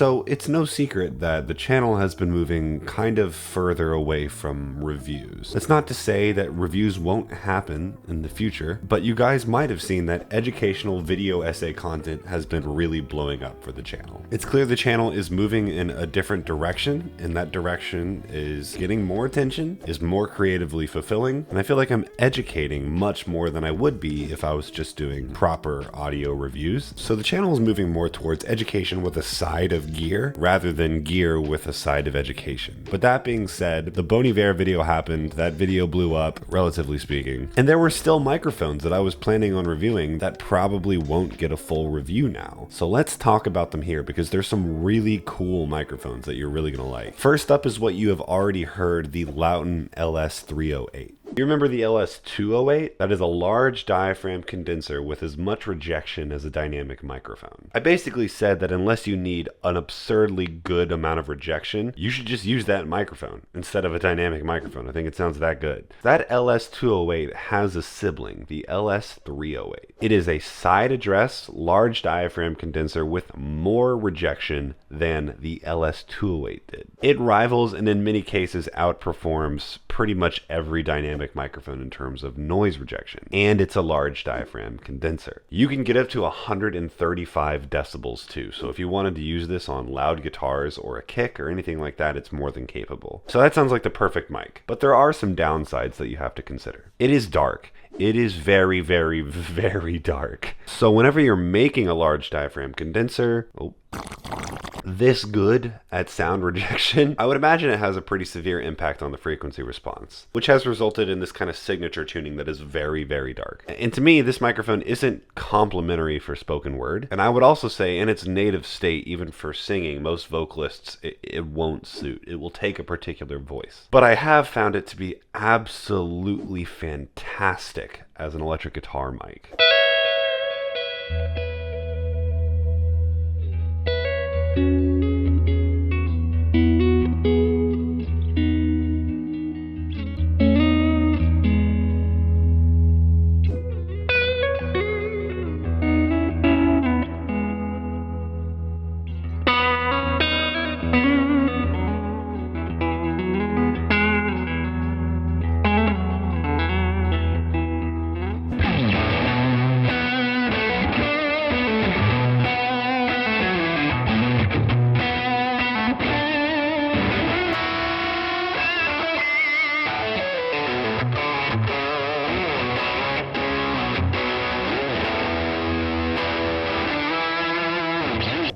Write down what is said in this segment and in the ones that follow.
So it's no secret that the channel has been moving kind of further away from reviews. That's not to say that reviews won't happen in the future, but you guys might have seen that educational video essay content has been really blowing up for the channel. It's clear the channel is moving in a different direction, and that direction is getting more attention, is more creatively fulfilling, and I feel like I'm educating much more than I would be if I was just doing proper audio reviews. So the channel is moving more towards education with a side of gear rather than gear with a side of education. But that being said, the Bon Iver video happened, that video blew up, relatively speaking, and there were still microphones that I was planning on reviewing that probably won't get a full review now. So let's talk about them here because there's some really cool microphones that you're really gonna like. First up is what you have already heard, the Lauten LS308. You remember the LS208? That is a large diaphragm condenser with as much rejection as a dynamic microphone. I basically said that unless you need an absurdly good amount of rejection, you should just use that microphone instead of a dynamic microphone. I think it sounds that good. That LS208 has a sibling, the LS308. It is a side address, large diaphragm condenser with more rejection than the LS208 did. It rivals and in many cases outperforms pretty much every dynamic microphone in terms of noise rejection, and it's a large diaphragm condenser. You can get up to 135 decibels too, so if you wanted to use this on loud guitars or a kick or anything like that, it's more than capable. So that sounds like the perfect mic, but there are some downsides that you have to consider. It is dark. It is very, very, very dark. So whenever you're making a large diaphragm condenser, this good at sound rejection, I would imagine it has a pretty severe impact on the frequency response, which has resulted in this kind of signature tuning that is very, very dark. And to me, this microphone isn't complimentary for spoken word. And I would also say in its native state, even for singing, most vocalists, it won't suit. It will take a particular voice. But I have found it to be absolutely fantastic as an electric guitar mic.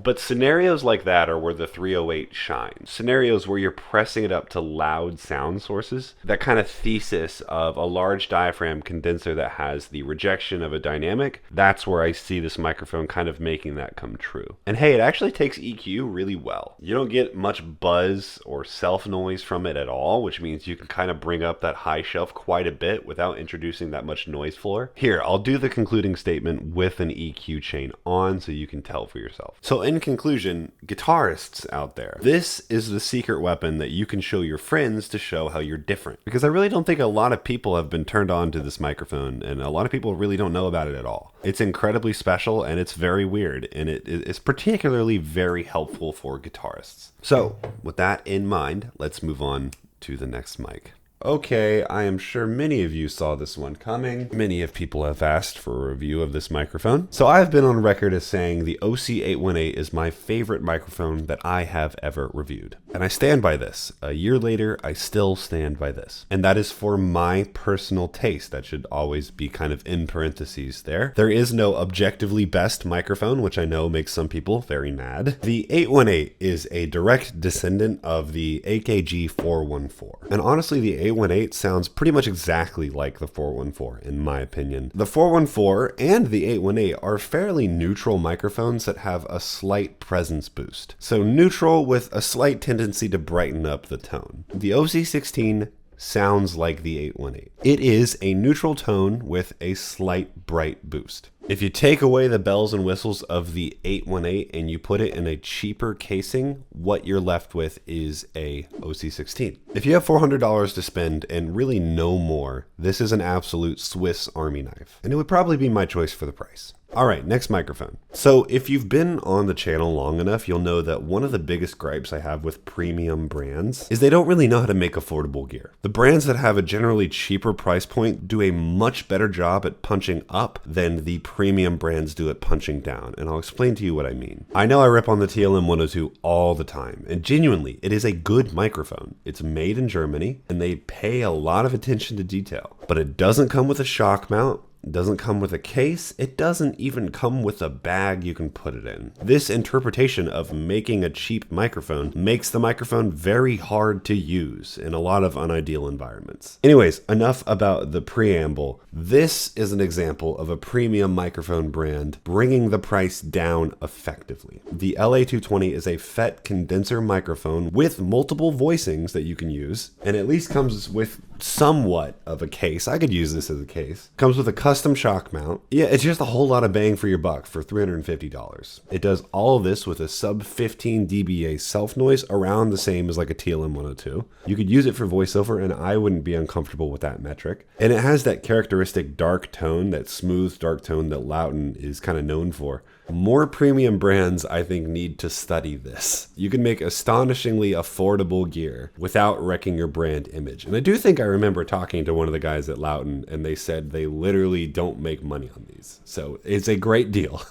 But scenarios like that are where the 308 shines. Scenarios where you're pressing it up to loud sound sources. That kind of thesis of a large diaphragm condenser that has the rejection of a dynamic, that's where I see this microphone kind of making that come true. And hey, it actually takes EQ really well. You don't get much buzz or self noise from it at all, which means you can kind of bring up that high shelf quite a bit without introducing that much noise floor. Here, I'll do the concluding statement with an EQ chain on so you can tell for yourself. So in conclusion, guitarists out there, this is the secret weapon that you can show your friends to show how you're different. Because I really don't think a lot of people have been turned on to this microphone, and a lot of people really don't know about it at all. It's incredibly special and it's very weird, and it is particularly very helpful for guitarists. So with that in mind, let's move on to the next mic. Okay, I am sure many of you saw this one coming. Many of people have asked for a review of this microphone. So I've been on record as saying the OC818 is my favorite microphone that I have ever reviewed. And I stand by this. A year later, I still stand by this. And that is for my personal taste. That should always be kind of in parentheses there. There is no objectively best microphone, which I know makes some people very mad. The 818 is a direct descendant of the AKG 414. And honestly, the 818 sounds pretty much exactly like the 414 in my opinion. The 414 and the 818 are fairly neutral microphones that have a slight presence boost. So neutral with a slight tendency to brighten up the tone. The OC16 sounds like the 818. It is a neutral tone with a slight bright boost. If you take away the bells and whistles of the 818 and you put it in a cheaper casing, what you're left with is a OC16. If you have $400 to spend and really no more, this is an absolute Swiss Army knife. And it would probably be my choice for the price. All right, next microphone. So if you've been on the channel long enough, you'll know that one of the biggest gripes I have with premium brands is they don't really know how to make affordable gear. The brands that have a generally cheaper price point do a much better job at punching up than the premium brands do at punching down, and I'll explain to you what I mean. I know I rip on the TLM 102 all the time, and genuinely, it is a good microphone. It's made in Germany, and they pay a lot of attention to detail, but it doesn't come with a shock mount. It doesn't come with a case. It doesn't even come with a bag you can put it in. This interpretation of making a cheap microphone makes the microphone very hard to use in a lot of unideal environments. Anyways, enough about the preamble. This is an example of a premium microphone brand bringing the price down effectively. The LA220 is a FET condenser microphone with multiple voicings that you can use, and at least comes with somewhat of a case. I could use this as a case. Comes with a custom shock mount. Yeah, it's just a whole lot of bang for your buck for $350. It does all of this with a sub 15 dBA self noise, around the same as like a TLM 102. You could use it for voiceover, and I wouldn't be uncomfortable with that metric. And it has that characteristic dark tone, that smooth dark tone that Lauten is kind of known for. More premium brands, I think, need to study this. You can make astonishingly affordable gear without wrecking your brand image. And I do think I remember talking to one of the guys at Lauten, and they said they literally don't make money on these. So it's a great deal.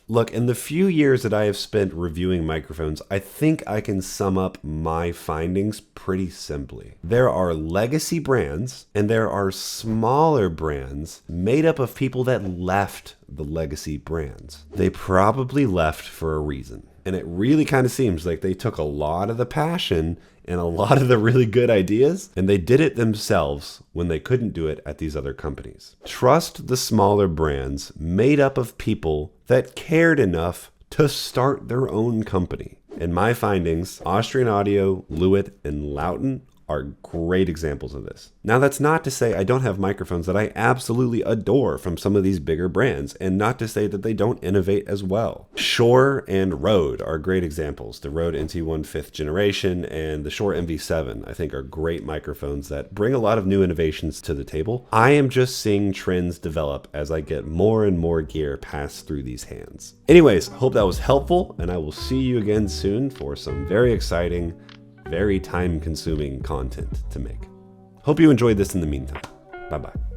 Look, in the few years that I have spent reviewing microphones, I think I can sum up my findings pretty simply. There are legacy brands and there are smaller brands made up of people that left the legacy brands. They probably left for a reason. And it really kind of seems like they took a lot of the passion and a lot of the really good ideas, and they did it themselves when they couldn't do it at these other companies. Trust the smaller brands made up of people that cared enough to start their own company. In my findings, Austrian Audio, Lewitt, and Lauten are great examples of this. Now, that's not to say I don't have microphones that I absolutely adore from some of these bigger brands, and not to say that they don't innovate as well. Shure and Rode are great examples. The Rode NT1 5th generation and the Shure MV7, I think, are great microphones that bring a lot of new innovations to the table. I am just seeing trends develop as I get more and more gear passed through these hands. Anyways, hope that was helpful, and I will see you again soon for some very exciting, very time-consuming content to make. Hope you enjoyed this in the meantime. Bye-bye.